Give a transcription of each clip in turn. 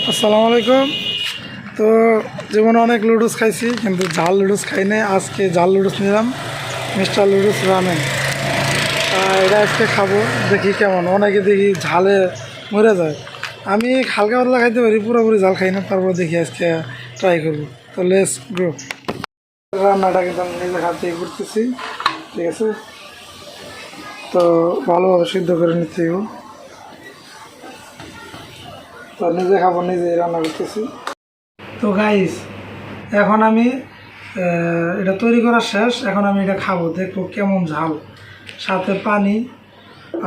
আসসালামু আলাইকুম। তো জীবনে অনেক লুডুস খাইছি, কিন্তু ঝাল লুডুস খাই নাই। আজকে ঝাল লুডুস নিলাম, মিস্টার লুডুস রামেন। এটা আজকে খাবো, দেখি কেমন। অনেকে দেখি ঝালে মরে যায়, আমি হালকা পাতলা খাইতে পারি, পুরোপুরি ঝাল খাই না। তারপর দেখি আজকে ট্রাই করবো। তো লেটস গো। রান্নাটা কিন্তু আমি নিজে হাতে করতেছি, ঠিক আছে? তো ভালোভাবে সিদ্ধ করে নিতে হবে। তো নিজে খাবো, নিজে রান্না করতেছি। তো গাইস, এখন আমি এটা তৈরি করা শেষ। এখন আমি এটা খাবো, দেখবো কেমন ঝাল। সাথে পানি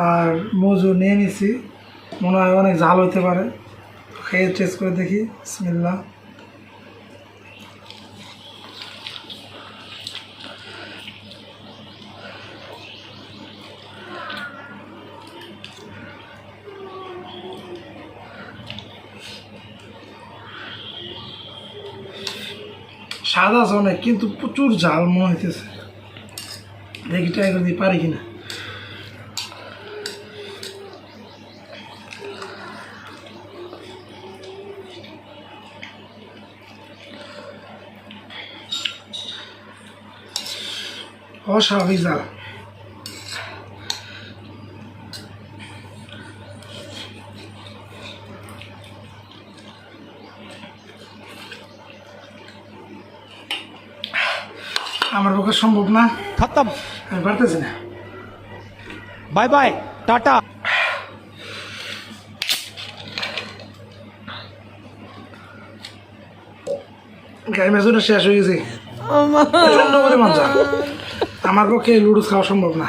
আর মজু নিয়ে নিছি, মনে হয় অনেক ঝাল হইতে পারে। খেয়ে টেস্ট করে দেখি। বিসমিল্লাহ। স্বাদ আছে অনেক, কিন্তু প্রচুর ঝাল মনে হইতেছে। দেখি ট্রাই করে দিই পারি কিনা। অস্বাভাবিক ঝাল। আমার পক্ষে সম্ভব না, खत्म। আমি পারতেছি না। Bye bye tata. গাই মেজুটা শেষ হয়ে গেছে, প্রচন্ড পরিমাণ ঝাল। আমার পক্ষে লুডুস খাওয়া সম্ভব না।